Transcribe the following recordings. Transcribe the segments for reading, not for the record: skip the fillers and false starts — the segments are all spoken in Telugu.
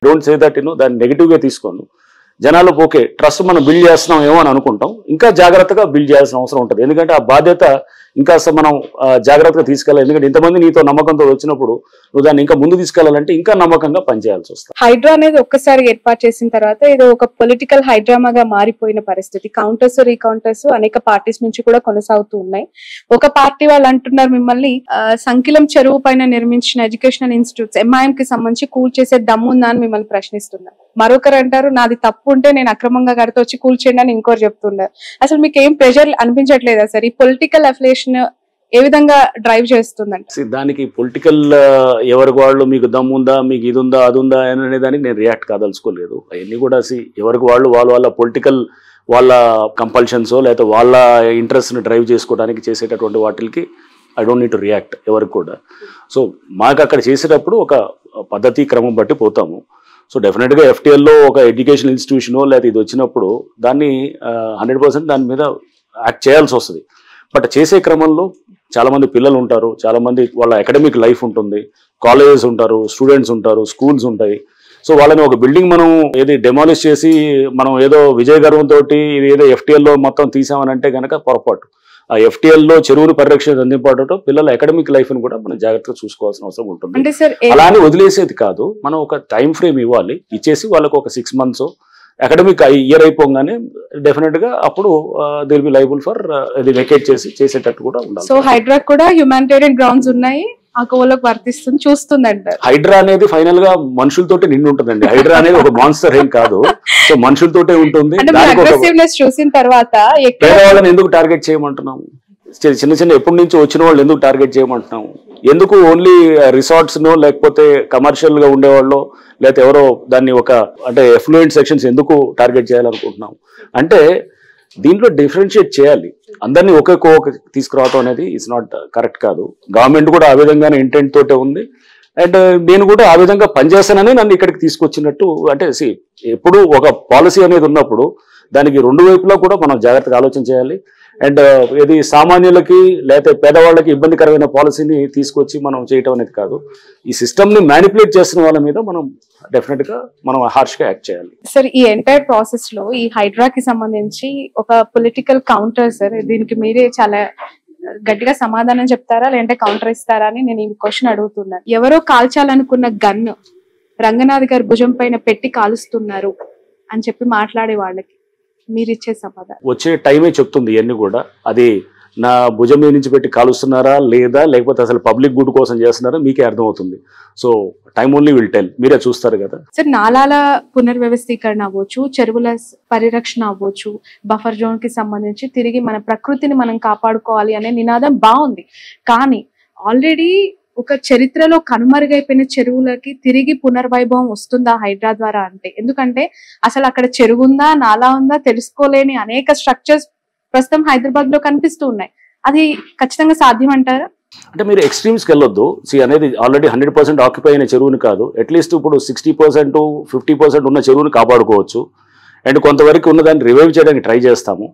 డోంట్ సే దట్ దాన్ని నెగిటివ్గా తీసుకోను. జనాలకు ఓకే ట్రస్ట్ మనం బిల్డ్ చేస్తున్నాం ఏమో అని అనుకుంటాం, ఇంకా జాగ్రత్తగా బిల్డ్ చేయాల్సిన అవసరం ఉంటుంది. ఎందుకంటే ఆ బాధ్యత ఇంకా అసలు మనం జాగ్రత్తగా తీసుకెళ్ళాలి. ఎందుకంటే ఇంతమంది నీతో నమ్మకంతో వచ్చినప్పుడు నువ్వు దాన్ని ఇంకా ముందు తీసుకెళ్లాలంటే ఇంకా నమ్మకంగా పనిచేయాల్సి వస్తుంది. హైడ్రా అనేది ఒక్కసారి ఏర్పాటు చేసిన తర్వాత ఇది ఒక పొలిటికల్ హైడ్రామాగా మారిపోయిన పరిస్థితి. కౌంటర్స్ రీకౌంటర్స్ అనేక పార్టీస్ నుంచి కూడా కొనసాగుతూ ఉన్నాయి. ఒక పార్టీ వాళ్ళు అంటున్నారు మిమ్మల్ని సంకిలం చెరువు పైన నిర్మించిన ఎడ్యుకేషనల్ ఇన్స్టిట్యూట్స్ MIM కి సంబంధించి కూల్చేసే దమ్ముందా అని మిమ్మల్ని ప్రశ్నిస్తున్నారు. మరొకరు అంటారు నాది తప్పు ఉంటే నేను అక్రమంగా కడితే వచ్చి కూల్చేయండి అని ఇంకోరు చెప్తున్నారు. అసలు మీకు ఏం ప్రెషర్ అనిపించట్లేదా సార్? ఈ పొలిటికల్ అఫిలియేషన్ ఏ విధంగా డ్రైవ్ చేస్తుందంటే దానికి పొలిటికల్ ఎవరికి వాళ్ళు మీకు దమ్ముందా, మీకు ఇది ఉందా అది ఉందా అనే దానికి నేను రియాక్ట్ కాదలుచుకోలేదు. అవన్నీ కూడా ఎవరికి వాళ్ళు వాళ్ళ పొలిటికల్ వాళ్ళ కంపల్షన్సో లేకపోతే వాళ్ళ ఇంట్రెస్ట్ని డ్రైవ్ చేసుకోవడానికి చేసేటటువంటి వాటికి I don't need to react ఎవరికి కూడా. సో మాకు అక్కడ చేసేటప్పుడు ఒక పద్ధతి క్రమం బట్టి పోతాము. సో డెఫినెట్గా FTLలో ఒక ఎడ్యుకేషన్ ఇన్స్టిట్యూషనో లేకపోతే ఇది వచ్చినప్పుడు దాన్ని 100% దాని మీద యాక్ట్ చేయాల్సి వస్తుంది. బట్ చేసే క్రమంలో చాలామంది పిల్లలు ఉంటారు, చాలామంది వాళ్ళ అకాడమిక్ లైఫ్ ఉంటుంది, కాలేజెస్ ఉంటారు, స్టూడెంట్స్ ఉంటారు, స్కూల్స్ ఉంటాయి. సో వాళ్ళని ఒక బిల్డింగ్ మనం ఏది డెమాలిష్ చేసి మనం ఏదో విజయ గర్వంతో ఇది ఏదో FTLలో మొత్తం తీసామని అంటే కనుక పొరపాటు. ఆ FTLలో చెరువును పరిరక్షణ అందింపడటం పిల్లల అకాడమిక్ లైఫ్ ని కూడా మనం జాగ్రత్తగా చూసుకోవాల్సిన అవసరం ఉంటుంది. అలానే వదిలేసేది కాదు, మనం ఒక టైం ఫ్రేమ్ ఇవ్వాలి, ఇచ్చేసి వాళ్ళకు ఒక 6 months అకాడమిక్ ఇయర్ అయిపోగానే డెఫినెట్ గా అప్పుడు they will be liable for ఇది వెకేట్ చేసేటట్టు కూడా ఉండాలి. సో హైడ్రా కూడా హ్యూమానిటేరియన్ గ్రౌండ్స్ ఉన్నాయి, ఆ కోవలోకి వర్తిస్తుంది చూస్తుంది అంటారు. హైడ్రా అనేది ఫైనల్ గా మనుషులతోటే నిండి ఉంటుందండి. హైడ్రా అనేది ఒక మాన్స్టర్ ఏం కాదు, సో మనుషులతోటే ఉంటుంది. చూసిన తర్వాత పేదవాళ్ళని ఎందుకు టార్గెట్ చేయమంటున్నాము? చిన్న చిన్న ఎప్పటి నుంచి వచ్చిన వాళ్ళు ఎందుకు టార్గెట్ చేయమంటున్నాము? ఎందుకు ఓన్లీ రిసార్ట్స్ నో లేకపోతే కమర్షియల్ గా ఉండేవాళ్ళు లేకపోతే ఎవరో దాన్ని ఒక అంటే ఎఫ్లూయెంట్ సెక్షన్స్ ఎందుకు టార్గెట్ చేయాలనుకుంటున్నాం అంటే దీంట్లో డిఫరెన్షియేట్ చేయాలి. అందరినీ ఒకే తీసుకురావటం అనేది ఇట్స్ నాట్ కరెక్ట్ కాదు. గవర్నమెంట్ కూడా ఆ విధంగానే ఇంటెంట్ తోటే ఉంది. అండ్ నేను కూడా ఆ విధంగా పనిచేస్తానని నన్ను ఇక్కడికి తీసుకొచ్చినట్టు అంటే ఎప్పుడు ఒక పాలసీ అనేది ఉన్నప్పుడు దానికి 2 వైపులా కూడా మనం జాగ్రత్తగా ఆలోచన చేయాలి. అండ్ ఇది సామాన్యులకి లేకపోతే పేదవాళ్ళకి ఇబ్బందికరమైన పాలసీని తీసుకొచ్చి మనం చేయటం అనేది కాదు. ఈ సిస్టమ్ని మ్యానిపులేట్ చేస్తున్న వాళ్ళ మీద మనం డెఫినెట్ గా మనం హార్ష్గా యాక్ట్ చేయాలి. సార్ ఈ ఎంటైర్ ప్రాసెస్ లో ఈ హైడ్రాకి సంబంధించి ఒక పొలిటికల్ కౌంటర్ సార్, దీనికి మీరే చాలా గట్టిగా సమాధానం చెప్తారా లేదంటే కౌంటర్ ఇస్తారా అని నేను ఈ క్వశ్చన్ అడుగుతున్నాను. ఎవరో కాల్చాలనుకున్న గన్ను రంగనాథ్ గారి భుజం పైన పెట్టి కాలుస్తున్నారు అని చెప్పి మాట్లాడే వాళ్ళకి మీరు ఇచ్చే సమాధానం? వచ్చే టైమే చెప్తుంది ఇవన్నీ కూడా. అది నా భుజం మీద నుంచి పెట్టి కాలుస్తున్నారా లేదా లేకపోతే అసలు పబ్లిక్ గుడ్ కోసం చేస్తున్నారా మీకే అర్థమవుతుంది. So time only will tell, మీరే చూస్తారు కదా. సార్ నాలాల పునర్వ్యవస్థీకరణ అవ్వచ్చు, చెరువుల పరిరక్షణ అవ్వచ్చు, బఫర్ జోన్ కి సంబంధించి తిరిగి మన ప్రకృతిని మనం కాపాడుకోవాలి అనే నినాదం బాగుంది. కానీ ఆల్రెడీ ఒక చరిత్రలో కనుమరుగైపోయిన చెరువులకి తిరిగి పునర్వైభవం వస్తుందా హైడ్రా ద్వారా అంటే? ఎందుకంటే అసలు అక్కడ చెరువు ఉందా నాలా ఉందా తెలుసుకోలేని అనేక స్ట్రక్చర్స్ ప్రస్తుతం హైదరాబాద్ లో కనిపిస్తూ ఉన్నాయి. అది ఖచ్చితంగా సాధ్యం అంటారా? అంటే మీరు ఎక్స్ట్రీమ్స్కి వెళ్ళొద్దు. అనేది ఆల్రెడీ 100% ఆక్యుపై అయిన చెరువుని కాదు, అట్లీస్ట్ ఇప్పుడు 60% 50% ఉన్న చెరువుని కాపాడుకోవచ్చు. అండ్ కొంతవరకు ఉన్నదాన్ని రివైవ్ చేయడానికి ట్రై చేస్తాము.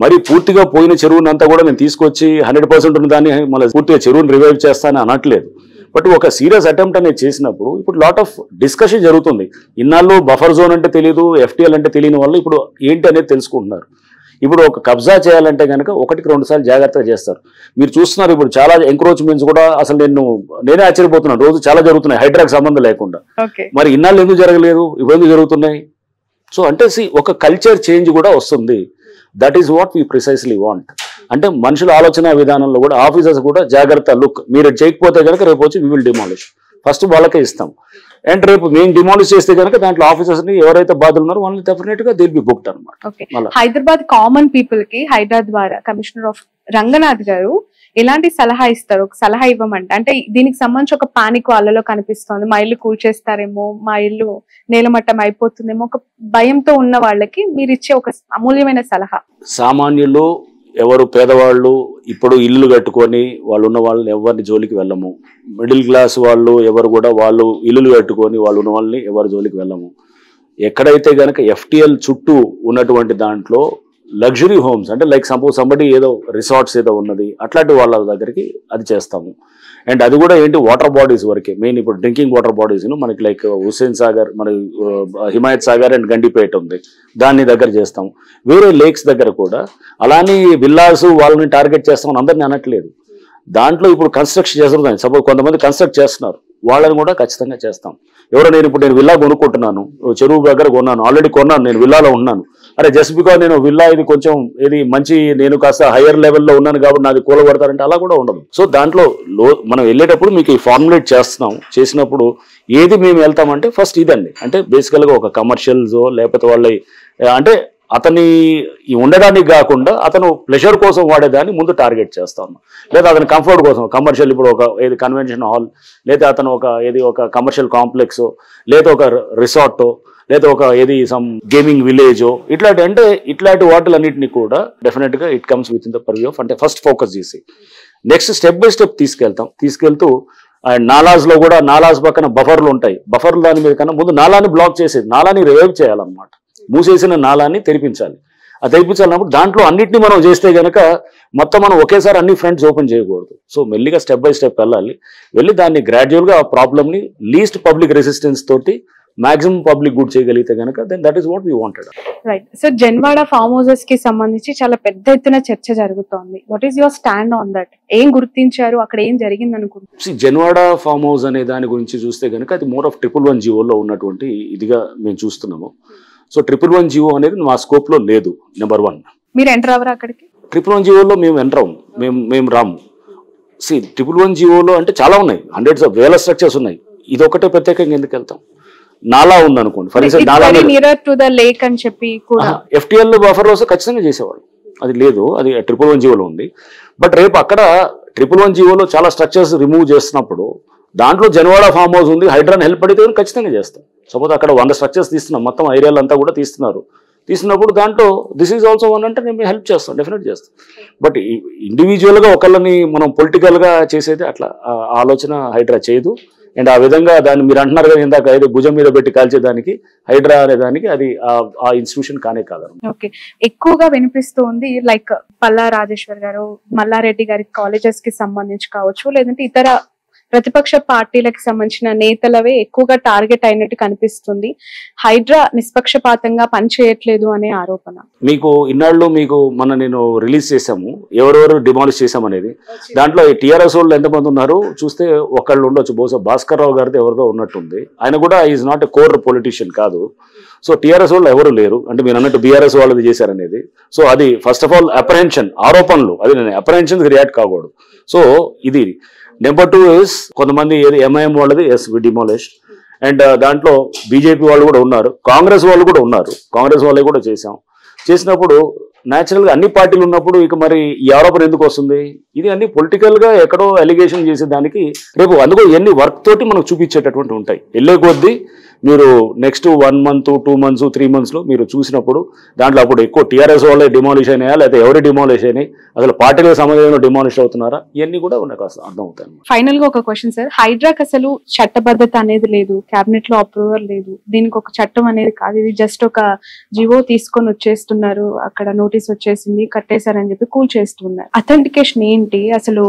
మరి పూర్తిగా పోయిన చెరువుని అంతా కూడా నేను తీసుకొచ్చి 100% ఉన్నదాన్ని మళ్ళీ పూర్తిగా చెరువుని రివైవ్ చేస్తానని అనట్లేదు. బట్ ఒక సీరియస్ అటెంప్ట్ అనేది చేసినప్పుడు ఇప్పుడు లాట్ ఆఫ్ డిస్కషన్ జరుగుతుంది. ఇన్నాళ్ళు బఫర్ జోన్ అంటే తెలియదు, FTL అంటే తెలియని వాళ్ళు ఇప్పుడు ఏంటి అనేది తెలుసుకుంటున్నారు. ఇప్పుడు ఒక కబ్జా చేయాలంటే కనుక 1-2 సార్లు జాగ్రత్తగా చేస్తారు. మీరు చూస్తున్నారు ఇప్పుడు చాలా ఎంక్రోచ్మెంట్స్ కూడా అసలు నేనే ఆశ్చర్యపోతున్నాను. రోజు చాలా జరుగుతున్నాయి హైడ్రాకి సంబంధం లేకుండా. మరి ఇన్నాళ్ళు ఎందుకు జరగలేదు, ఇప్పుడు ఎందుకు జరుగుతున్నాయి? సో అంటే ఒక కల్చర్ చేంజ్ కూడా వస్తుంది. That is what we precisely want. అంటే మనుషుల ఆలోచన విధానంలో కూడా ఆఫీసర్స్ కూడా జాగ్రత్త, లుక్ మీరు చేయకపోతే కనుక రేపు వచ్చి వీ విల్ డిమాలిష్, ఫస్ట్ వాళ్ళకే ఇస్తాం. అండ్ రేపు మేము డిమాలిష్ చేస్తే కనుక దాంట్లో ఆఫీసర్స్ ని ఎవరైతే బాధలు ఉన్నారో వాళ్ళని డెఫినెట్ గా దిల్ బి బుక్డ్ అనమాట. హైదరాబాద్ కామన్ పీపుల్ కి హైడ్రా ద్వారా కమిషనర్ ఆఫ్ రంగనాథ్ గారు ఎలాంటి సలహా ఇస్తారు? ఒక సలహా ఇవ్వమంటే అంటే దీనికి సంబంధించి ఒక పానిక్ వాళ్ళలో కనిపిస్తోంది, మా ఇల్లు కూల్చేస్తారేమో, మా ఇల్లు నేలమట్టం అయిపోతుందేమో, ఒక భయంతో ఉన్న వాళ్ళకి మీరు ఇచ్చే ఒక అమూల్యమైన సలహా. సామాన్యులు ఎవరు పేదవాళ్ళు ఇప్పుడు ఇల్లు కట్టుకొని వాళ్ళు ఉన్న వాళ్ళని ఎవరిని జోలికి వెళ్ళము. మిడిల్ క్లాస్ వాళ్ళు ఎవరు కూడా వాళ్ళు ఇల్లులు కట్టుకొని వాళ్ళు ఉన్న వాళ్ళని ఎవరి జోలికి వెళ్ళము. ఎక్కడైతే కనుక FTL చుట్టూ ఉన్నటువంటి దాంట్లో లగ్జరీ హోమ్స్ అంటే లైక్ సపోజ్ సంబడి ఏదో రిసార్ట్స్ ఏదో ఉన్నది అట్లాంటి వాళ్ళ దగ్గరికి అది చేస్తాము. అండ్ అది కూడా ఏంటి వాటర్ బాడీస్ వరకే, మెయిన్ ఇప్పుడు డ్రింకింగ్ వాటర్ బాడీస్ మనకి లైక్ హుస్సేన్ సాగర్, మన హిమాయత్ సాగర్ అండ్ గండిపేట ఉంది, దాన్ని దగ్గర చేస్తాం. వేరే లేక్స్ దగ్గర కూడా అలానే విల్లాస్ వాళ్ళని టార్గెట్ చేస్తామని అందరినీ అనట్లేదు. దాంట్లో ఇప్పుడు కన్స్ట్రక్షన్ చేస్తున్నారు, సపోజ్ కొంతమంది కన్స్ట్రక్ట్ చేస్తున్నారు, వాళ్ళని కూడా ఖచ్చితంగా చేస్తాం. ఎవరో నేను విల్లా కొనుక్కుంటున్నాను, చెరువు దగ్గర కొన్నాను, ఆల్రెడీ కొన్నాను, నేను విల్లాలో ఉన్నాను, అరే జస్ట్ బికాజ్ నేను విల్లా ఇది కొంచెం ఇది మంచి నేను కాస్త హైయర్ లెవెల్లో ఉన్నాను కాబట్టి నాది కూలగొడతారంటే అలా కూడా ఉండదు. సో దాంట్లో మనం వెళ్ళేటప్పుడు మీకు ఈ ఫార్ములేట్ చేసినప్పుడు ఏది మేము వెళ్తామంటే ఫస్ట్ ఇదండి, అంటే బేసికల్గా ఒక కమర్షియల్స్ లేకపోతే వాళ్ళ అంటే అతని ఉండడానికి కాకుండా అతను ప్లెజర్ కోసం వాడేదాన్ని ముందు టార్గెట్ చేస్తాను, లేదా అతని కంఫర్ట్ కోసం కమర్షియల్ ఇప్పుడు ఒక ఏది కన్వెన్షన్ హాల్, లేదా అతను ఒక కమర్షియల్ కాంప్లెక్స్, లేదా ఒక రిసార్ట్, లేదా ఒక సమ్ గేమింగ్ విలేజో ఇట్లాంటి వాటిలన్నింటినీ కూడా డెఫినెట్గా it comes with in the purview of, అంటే ఫస్ట్ ఫోకస్ చేసి నెక్స్ట్ స్టెప్ బై స్టెప్ తీసుకెళ్తూ అండ్ నాలాస్లో కూడా నాలాస్ పక్కన బఫర్లు ఉంటాయి, బఫర్లు దాని మీద కన్నా ముందు నాలాని బ్లాక్ చేసేది, నాలాని రివైవ్ చేయాలన్నమాట, మూసేసిన నాలాన్ని తెరిపించాలి. అది తెరిపించాలన్నప్పుడు దాంట్లో అన్నింటినీ మనం చేస్తే కనుక మొత్తం మనం ఒకేసారి అన్ని ఫ్రంట్స్ ఓపెన్ చేయకూడదు. సో మెల్లిగా స్టెప్ బై స్టెప్ వెళ్ళి దాన్ని గ్రాడ్యువల్గా ఆ ప్రాబ్లమ్ని లీస్ట్ పబ్లిక్ రెసిస్టెన్స్ తోటి మాక్సిమం పబ్లిక్ గుడ్ చేయగలిగితే కనుక then that is what we wanted. Right sir, Janwada farm houses కి సంబంధించి చాలా పెద్ద ఎత్తున చర్చ జరుగుతోంది. What is your stand on that? ఏం గుర్తించారు, అక్కడ ఏం జరిగింది అనుకుంటున్నారు? జన్వాడ ఫార్మ్ హౌస్ అనే దాని గురించి చూస్తే కనుక అది మోర్ ఆఫ్ 111 జీవోలో ఉన్నటువంటి ఇదిగా మేము చూస్తున్నాము. సో 111 జీవో అనేది మా స్కోప్ లో లేదు. నెంబర్ 1, మీరు ఎంటర్ అవ్వరా అక్కడికి? 111 జీవోలో మేము ఎంటర్ అవ్వం, మేము రాము. 111 జీవోలో అంటే చాలా ఉన్నాయి, హండ్రెడ్స్ ఆఫ్ వేల స్ట్రక్చర్స్ ఉన్నాయి, ఇది ఒకటే ప్రత్యేకంగా ఎందుకు వెళ్తాం? నాలా ఉందనుకోండి, for example near to the lake అని చెప్పి కూడా FTL బఫర్ లో ఖచ్చితంగా చేసేవాళ్ళు, అది లేదు, అది 111 జీవోలో ఉంది. బట్ రేపు అక్కడ 111 జీవోలో చాలా స్ట్రక్చర్స్ రిమూవ్ చేస్తున్నప్పుడు దాంట్లో జన్వాడ ఫార్మ్ హౌస్ ఉంది, హైడ్రాన్ హెల్ప్ అడిగితే ఖచ్చితంగా చేస్తాం. సపోజ్ అక్కడ 100 స్ట్రక్చర్స్ తీస్తున్నాం, మొత్తం ఏరియాలు అంతా కూడా తీస్తున్నప్పుడు దాంట్లో దిస్ ఈజ్ ఆల్సో వన్ అంటే నేను హెల్ప్ చేస్తాం, డెఫినెట్ చేస్తాం. బట్ ఇండివిజువల్గా ఒకళ్ళని మనం పొలిటికల్గా చేసేది అట్లా ఆలోచన హైడ్రా చేయదు. అండ్ ఆ విధంగా దాన్ని మీరు అంటున్నారు కదా ఇందాక ఏదో భుజం మీద పెట్టి కాల్చేదానికి హైడ్రా అనే దానికి అది ఆ ఇన్స్టిట్యూషన్ కానే కాదు. ఓకే, ఎక్కువగా వినిపిస్తుంది లైక్ పల్లా రాజేశ్వర్ గారు, మల్లారెడ్డి గారి కాలేజెస్ కి సంబంధించి కావచ్చు, లేదంటే ఇతర ప్రతిపక్ష పార్టీలకు సంబంధించిన నేతలవే ఎక్కువగా టార్గెట్ అయినట్టు కనిపిస్తుంది. హైడ్రా నిష్పక్షపాతంగా పనిచేయట్లేదు అనే ఆరోపణ. మీకు ఇన్నాళ్ళు నేను రిలీజ్ చేశాము ఎవరెవరు డిమాలిష్ చేశామనేది. దాంట్లో టీఆర్ఎస్ వాళ్ళు ఎంతమంది ఉన్నారు చూస్తే ఒకళ్ళు ఉండొచ్చు, బహుశా భాస్కర్ రావు గారిది ఎవరిదో ఉన్నట్టుంది. ఆయన కూడా is not a core politician కాదు. సో టీఆర్ఎస్ వాళ్ళు ఎవరు లేరు, అంటే మీరు అన్నట్టు బీఆర్ఎస్ వాళ్ళది చేశారనేది. సో అది ఫస్ట్ ఆఫ్ ఆల్ అప్రహెన్షన్, ఆరోపణలు, అది నేను అప్రహెన్షన్ రియాక్ట్ కాకూడదు. సో ఇది నెంబర్ 2 ఇస్ కొంతమంది ఎంఐఎం వాళ్ళది ఎస్ వి డిమాలిష్, అండ్ దాంట్లో బీజేపీ వాళ్ళు కూడా ఉన్నారు, కాంగ్రెస్ వాళ్ళు కూడా ఉన్నారు, కాంగ్రెస్ వాళ్ళే కూడా చేసినప్పుడు న్యాచురల్గా అన్ని పార్టీలు ఉన్నప్పుడు ఇక మరి ఈ ఆరోపణ ఎందుకు వస్తుంది? ఇది అన్ని పొలిటికల్గా ఎక్కడో అలిగేషన్ చేసేదానికి రేపు అందుకో ఎన్ని వర్క్ తోటి మనకు చూపించేటటువంటి ఉంటాయి. వెళ్ళే కొద్దీ మీరు నెక్స్ట్ 1 month 2 months 3 months మీరు చూసినప్పుడు దాంట్లో అప్పుడు ఎక్కువ టీఆర్ఎస్ వాళ్ళే డిమాలిష్ అయినాయా లేదా ఎవరు డిమాలిష్ అయినాయి, అసలు పార్టీలకు సంబంధించిన డిమాలిష్ అవుతున్నారా, ఇవన్నీ కూడా నాకు అర్థం అవుతాయి. ఫైనల్ గా ఒక క్వశ్చన్ సార్, హైడ్రాక్ అసలు చట్టబద్ధత అనేది లేదు, కేబినెట్ లో అప్రూవల్ లేదు, దీనికి ఒక చట్టం అనేది కాదు, ఇది జస్ట్ ఒక జివో తీసుకొని వచ్చేస్తున్నారు, అక్కడ నోటీస్ వచ్చేసింది కట్టేశారని చెప్పి కూల్ చేస్తున్నారు. అథెంటికేషన్ ఏంటి అసలు?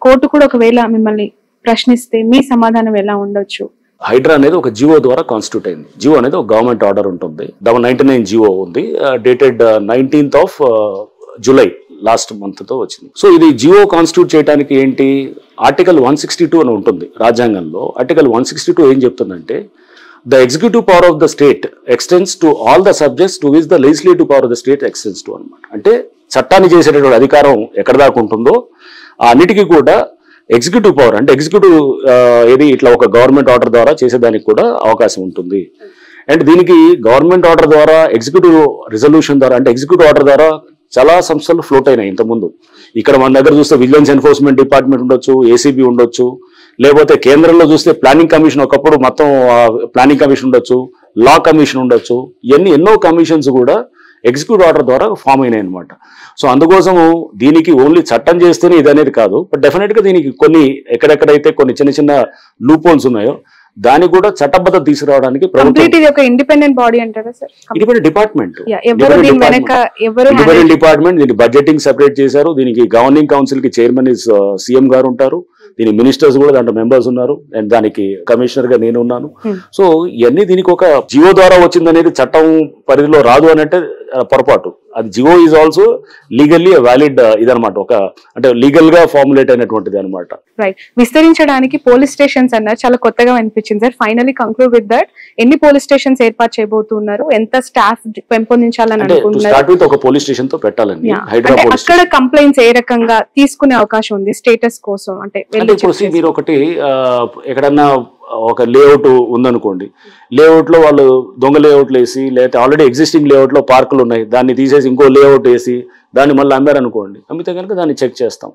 కోర్టు కూడా ఒకవేళ మిమ్మల్ని ప్రశ్నిస్తే మీ సమాధానం ఎలా ఉండొచ్చు? హైడ్రా అనేది ఒక జివో ద్వారా కాన్స్టిట్యూట్ అయింది. జివో అనేది ఒక గవర్నమెంట్ ఆర్డర్ ఉంటుంది, 99 జివో ఉంది, dated 19th July last month తో వచ్చింది. సో ఇది జివో కాన్స్టిట్యూట్ చేయడానికి ఏంటి, ఆర్టికల్ 162 అని ఉంటుంది రాజ్యాంగంలో. ఆర్టికల్ 162 ఏం చెప్తుందంటే the executive power of the state extends to all the subjects to which the legislative power of the state extends to అనమాట. అంటే చట్టాన్ని చేసేటటువంటి అధికారం ఎక్కడ దాకా ఉంటుందో ఆ అన్నిటికీ కూడా ఎగ్జిక్యూటివ్ పవర్, అంటే ఎగ్జిక్యూటివ్ ఏది ఇట్లా ఒక గవర్నమెంట్ ఆర్డర్ ద్వారా చేసేదానికి కూడా అవకాశం ఉంటుంది. అండ్ దీనికి గవర్నమెంట్ ఆర్డర్ ద్వారా, ఎగ్జిక్యూటివ్ రిజల్యూషన్ ద్వారా, అంటే ఎగ్జిక్యూటివ్ ఆర్డర్ ద్వారా చాలా సంస్థలు ఫ్లోట్ అయినాయి ఇంతకుముందు. ఇక్కడ మన దగ్గర చూస్తే విజిలెన్స్ ఎన్ఫోర్స్మెంట్ డిపార్ట్మెంట్ ఉండొచ్చు, ఏసీబీ ఉండొచ్చు, లేకపోతే కేంద్రంలో చూస్తే ప్లానింగ్ కమిషన్, ఒకప్పుడు మొత్తం ప్లానింగ్ కమిషన్ ఉండొచ్చు, లా కమిషన్ ఉండొచ్చు, ఇవన్నీ ఎన్నో కమిషన్స్ కూడా ఎగ్జిక్యూటివ్ ఆర్డర్ ద్వారా ఫామ్ అయినాయి అనమాట. సో అందుకోసము దీనికి ఓన్లీ చట్టం చేస్తేనే ఇది అనేది కాదు, బట్ డెఫినెట్గా దీనికి కొన్ని ఎక్కడెక్కడైతే కొన్ని చిన్న చిన్న లూప్ హోల్స్ ఉన్నాయో దానికి కూడా చట్టబద్ధత తీసుకురావడానికి కంప్లీట్ ఇది ఒక ఇండిపెండెంట్ బాడీ అంటారా సార్? ఇండిపెండెంట్ డిపార్ట్మెంట్, ఎవరు దీని వెనక ఎవరు ఇండిపెండెంట్ డిపార్ట్మెంట్. దీనికి బడ్జెటింగ్ సెపరేట్ చేశారు. దీనికి గవర్నింగ్ కౌన్సిల్ కి చైర్మన్ సీఎం గారు ఉంటారు. దీని మినిస్టర్స్ కూడా దాంట్లో మెంబర్స్ ఉన్నారు. అండ్ దానికి కమిషనర్ గా నేను ఉన్నాను. సో ఇవన్నీ దీనికి ఒక జియో ద్వారా వచ్చిందనేది చట్టం పరిధిలో రాదు అనంటే పొరపాటు. అది GO is also legally valid ఇదనమాట. ఒక అంటే లీగల్ గా ఫార్ములేట్ అయినటువంటిది అనమాట. రైట్. విస్తరించడానికి పోలీస్ స్టేషన్స్ అన్నారు, చాలా కొత్తగా అనిపించింది sir. Finally conclude with that, ఎన్ని పోలీస్ స్టేషన్స్ ఏర్పాటు చేయబోతున్నారు, ఎంత స్టాఫ్ పెంపొందించాలని అనుకుంటున్నారు? ఒక పోలీస్ స్టేషన్ తో పెట్టాలండి హైదరాబాద్. అక్కడ కంప్లైంట్స్ ఏ రకంగా తీసుకునే అవకాశం ఉంది స్టేటస్ కోసం? అంటే ఇప్పుడు మీరు ఒకటి ఎక్కడన్నా ఒక లేఅవుట్ ఉందనుకోండి, లేఅవుట్ లో వాళ్ళు దొంగ లేఅవుట్లు వేసి, లేకపోతే ఆల్రెడీ ఎగ్జిస్టింగ్ లేఅవుట్ లో పార్కులు ఉన్నాయి, దాన్ని తీసేసి ఇంకో లేఅవుట్ వేసి దాన్ని మళ్ళీ అమ్మారనుకోండి, అమ్మితే కనుక దాన్ని చెక్ చేస్తాం.